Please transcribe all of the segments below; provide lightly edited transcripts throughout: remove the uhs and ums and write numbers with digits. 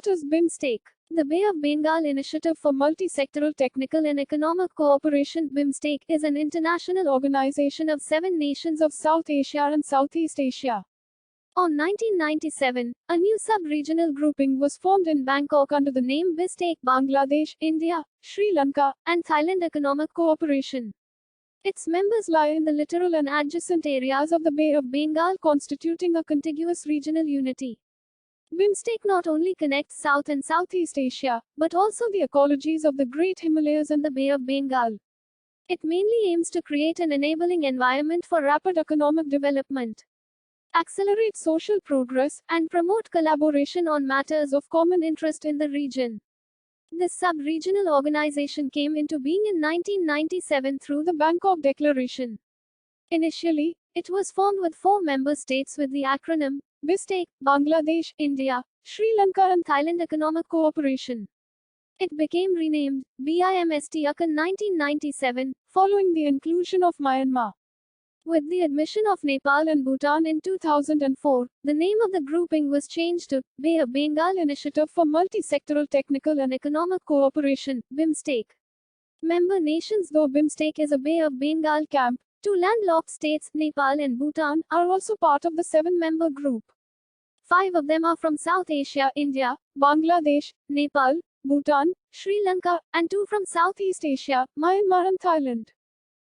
What is Bimstec? The Bay of Bengal Initiative for Multi-Sectoral Technical and Economic Cooperation (Bimstec) is an international organization of 7 nations of South Asia and Southeast Asia. On 1997, a new sub-regional grouping was formed in Bangkok under the name Bimstec, Bangladesh, India, Sri Lanka, and Thailand Economic Cooperation. Its members lie in the littoral and adjacent areas of the Bay of Bengal, constituting a contiguous regional unity. Bimstec not only connects South and Southeast Asia, but also the ecologies of the Great Himalayas and the Bay of Bengal. It mainly aims to create an enabling environment for rapid economic development, accelerate social progress, and promote collaboration on matters of common interest in the region. This sub-regional organization came into being in 1997 through the Bangkok Declaration. Initially, it was formed with 4 member states with the acronym Bimstec, Bangladesh, India, Sri Lanka and Thailand Economic Cooperation. It became renamed BIMSTEC in 1997, following the inclusion of Myanmar. With the admission of Nepal and Bhutan in 2004, the name of the grouping was changed to Bay of Bengal Initiative for Multi-Sectoral Technical and Economic Cooperation, Bimstec. Member nations, though Bimstec is a Bay of Bengal camp, 2 landlocked states, Nepal and Bhutan, are also part of the 7-member group. 5 of them are from South Asia, India, Bangladesh, Nepal, Bhutan, Sri Lanka, and 2 from Southeast Asia, Myanmar and Thailand.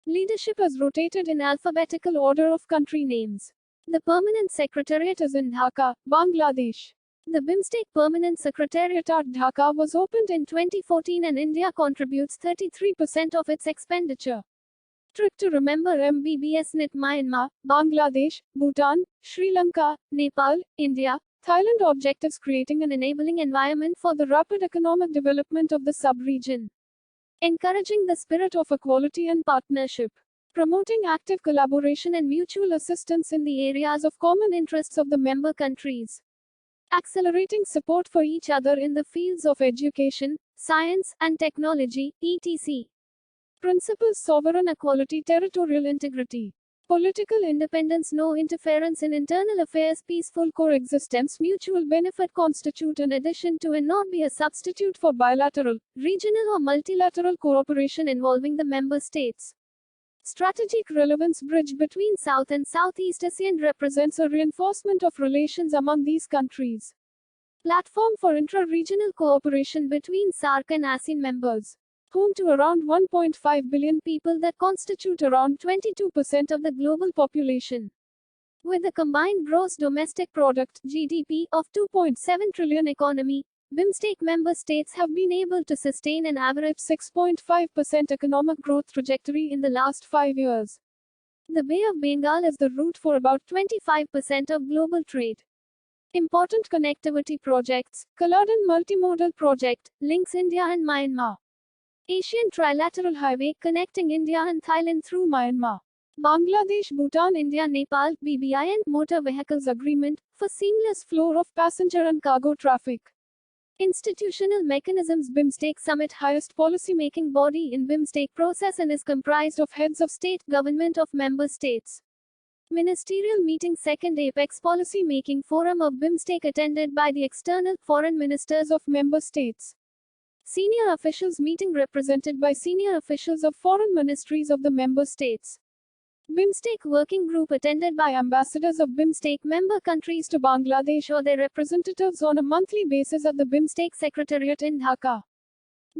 Leadership is rotated in alphabetical order of country names. The permanent secretariat is in Dhaka, Bangladesh. The Bimstec Permanent Secretariat at Dhaka was opened in 2014 and India contributes 33% of its expenditure. Trick to remember: MBBSNet Myanmar, Bangladesh, Bhutan, Sri Lanka, Nepal, India, Thailand. Objectives: creating an enabling environment for the rapid economic development of the sub-region, encouraging the spirit of equality and partnership, promoting active collaboration and mutual assistance in the areas of common interests of the member countries, accelerating support for each other in the fields of education, science, and technology, etc. Principles: sovereign equality, territorial integrity, political independence, no interference in internal affairs, peaceful coexistence, mutual benefit constitute an addition to and not be a substitute for bilateral, regional or multilateral cooperation involving the member states. Strategic relevance: bridge between South and Southeast ASEAN, represents a reinforcement of relations among these countries. Platform for intra-regional cooperation between SAARC and ASEAN members. Home to around 1.5 billion people that constitute around 22% of the global population. With a combined gross domestic product (GDP) of 2.7 trillion economy, Bimstec member states have been able to sustain an average 6.5% economic growth trajectory in the last 5 years. The Bay of Bengal is the route for about 25% of global trade. Important connectivity projects: Kaladan Multimodal Project, links India and Myanmar. Asian Trilateral Highway, connecting India and Thailand through Myanmar. Bangladesh, Bhutan, India, Nepal, BBIN, Motor Vehicles Agreement, for seamless flow of passenger and cargo traffic. Institutional mechanisms: Bimstec Summit, highest policy-making body in Bimstec process and is comprised of heads of state, government of member states. Ministerial meeting, second Apex Policy-Making Forum of Bimstec attended by the external, foreign ministers of member states. Senior officials meeting represented by senior officials of foreign ministries of the member states. Bimstec Working Group attended by ambassadors of Bimstec member countries to Bangladesh or their representatives on a monthly basis at the Bimstec Secretariat in Dhaka.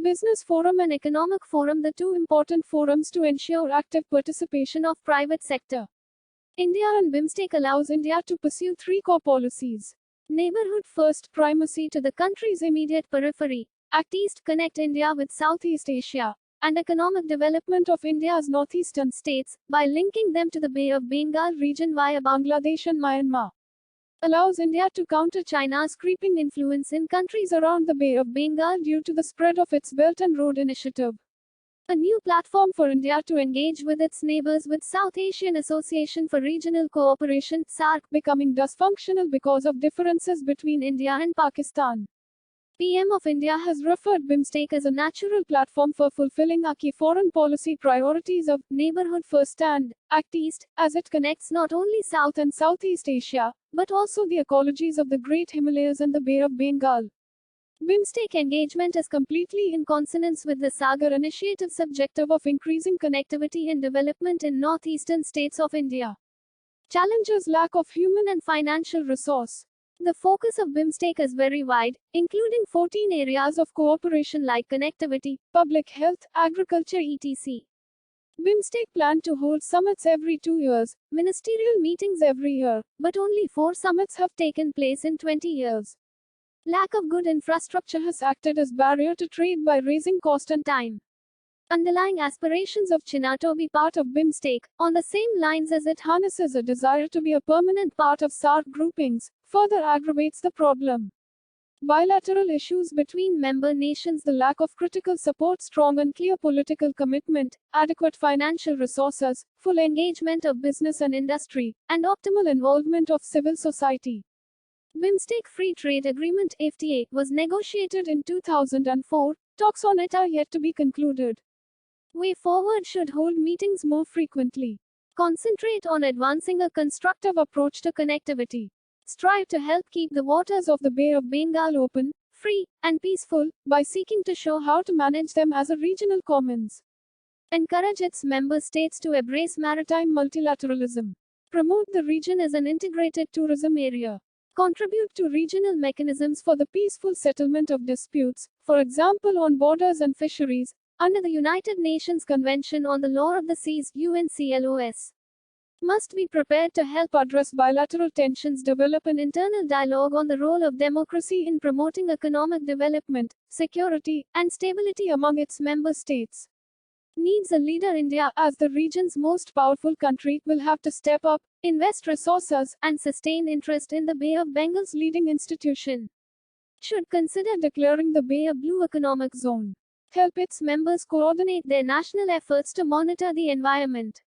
Business Forum and Economic Forum, the 2 important forums to ensure active participation of private sector. India and Bimstec allows India to pursue 3 core policies. Neighborhood first, primacy to the country's immediate periphery. Act East, connect India with Southeast Asia, and economic development of India's northeastern states, by linking them to the Bay of Bengal region via Bangladesh and Myanmar. Allows India to counter China's creeping influence in countries around the Bay of Bengal due to the spread of its Belt and Road Initiative. A new platform for India to engage with its neighbors, with South Asian Association for Regional Cooperation, SAARC, becoming dysfunctional because of differences between India and Pakistan. PM of India has referred Bimstec as a natural platform for fulfilling our key foreign policy priorities of Neighborhood First and Act East, as it connects not only South and Southeast Asia, but also the ecologies of the Great Himalayas and the Bay of Bengal. Bimstec engagement is completely in consonance with the Sagar Initiative's objective of increasing connectivity and development in northeastern states of India. Challenges: lack of human and financial resource. The focus of Bimstec is very wide, including 14 areas of cooperation like connectivity, public health, agriculture, etc. Bimstec planned to hold summits every 2 years, ministerial meetings every year, but only 4 summits have taken place in 20 years. Lack of good infrastructure has acted as barrier to trade by raising cost and time. Underlying aspirations of China to be part of Bimstec, on the same lines as it harnesses a desire to be a permanent part of SAARC groupings, further aggravates the problem. Bilateral issues between member nations: the lack of critical support, strong and clear political commitment, adequate financial resources, full engagement of business and industry, and optimal involvement of civil society. Bimstec Free Trade Agreement (FTA) was negotiated in 2004. Talks on it are yet to be concluded. Way forward: should hold meetings more frequently. Concentrate on advancing a constructive approach to connectivity. Strive to help keep the waters of the Bay of Bengal open, free, and peaceful, by seeking to show how to manage them as a regional commons. Encourage its member states to embrace maritime multilateralism. Promote the region as an integrated tourism area. Contribute to regional mechanisms for the peaceful settlement of disputes, for example on borders and fisheries, under the United Nations Convention on the Law of the Seas (UNCLOS). Must be prepared to help address bilateral tensions, develop an internal dialogue on the role of democracy in promoting economic development, security, and stability among its member states. Needs a leader: India, as the region's most powerful country, will have to step up, invest resources, and sustain interest in the Bay of Bengal's leading institution. Should consider declaring the Bay a blue economic zone. Help its members coordinate their national efforts to monitor the environment.